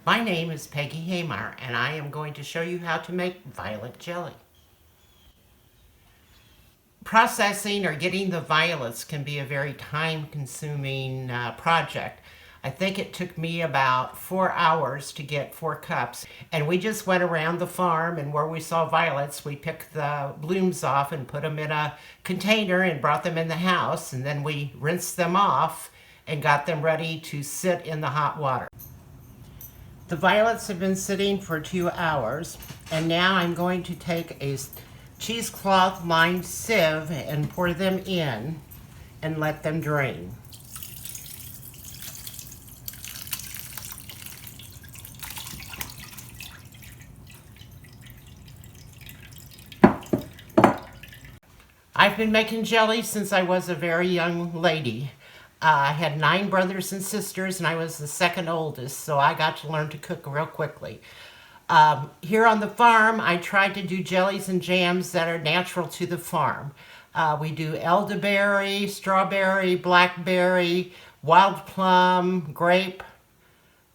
My name is Peggy Haymeyer, and I am going to show you how to make violet jelly. Processing or getting the violets can be a very time-consuming project. I think it took me about 4 hours to get 4 cups. And we just went around the farm, and where we saw violets, we picked the blooms off and put them in a container and brought them in the house. And then we rinsed them off and got them ready to sit in the hot water. The violets have been sitting for 2 hours, and now I'm going to take a cheesecloth lined sieve and pour them in and let them drain. I've been making jelly since I was a very young lady. I had 9 brothers and sisters, and I was the second oldest, so I got to learn to cook real quickly. Here on the farm, I tried to do jellies and jams that are natural to the farm. We do elderberry, strawberry, blackberry, wild plum, grape,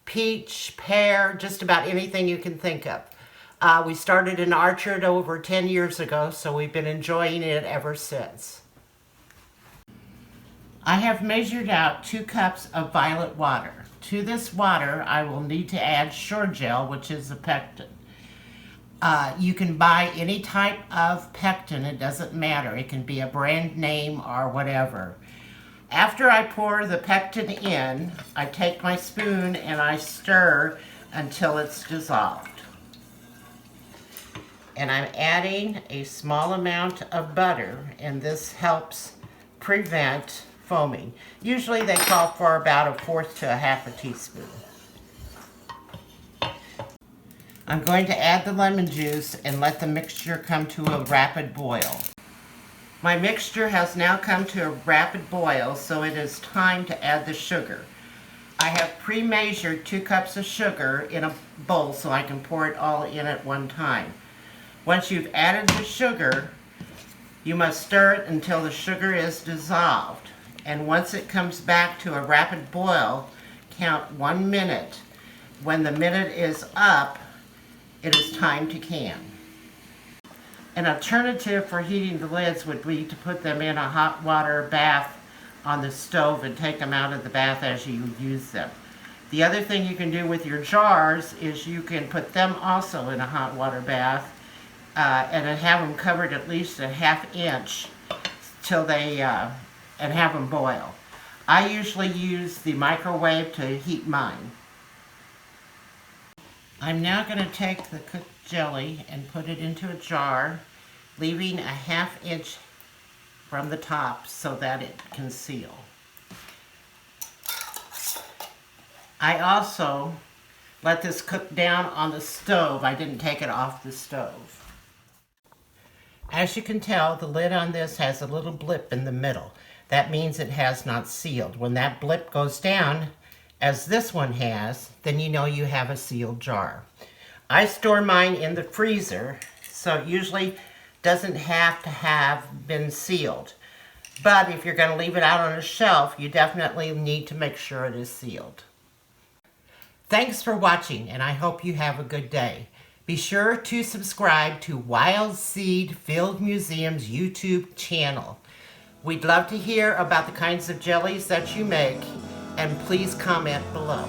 peach, pear, just about anything you can think of. We started an orchard over 10 years ago, so we've been enjoying it ever since. I have measured out 2 cups of violet water. To this water, I will need to add Shore Gel, which is a pectin. You can buy any type of pectin, it doesn't matter. It can be a brand name or whatever. After I pour the pectin in, I take my spoon and I stir until it's dissolved. And I'm adding a small amount of butter, and this helps prevent foaming. Usually they call for about 1/4 to 1/2 teaspoon. I'm going to add the lemon juice and let the mixture come to a rapid boil. My mixture has now come to a rapid boil, so it is time to add the sugar. I have pre-measured 2 cups of sugar in a bowl so I can pour it all in at one time. Once you've added the sugar, you must stir it until the sugar is dissolved. And once it comes back to a rapid boil, count 1 minute. When the minute is up, it is time to can. An alternative for heating the lids would be to put them in a hot water bath on the stove and take them out of the bath as you use them. The other thing you can do with your jars is you can put them also in a hot water bath and then have them covered at least a 1/2 inch till they and have them boil. I usually use the microwave to heat mine. I'm now going to take the cooked jelly and put it into a jar, leaving a 1/2 inch from the top so that it can seal. I also let this cook down on the stove. I didn't take it off the stove. As you can tell, the lid on this has a little blip in the middle. That means it has not sealed. When that blip goes down, as this one has, then you know you have a sealed jar. I store mine in the freezer, so it usually doesn't have to have been sealed. But if you're going to leave it out on a shelf, you definitely need to make sure it is sealed. Thanks for watching, and I hope you have a good day. Be sure to subscribe to Wild Seed Field Museum's YouTube channel. We'd love to hear about the kinds of jellies that you make, and please comment below.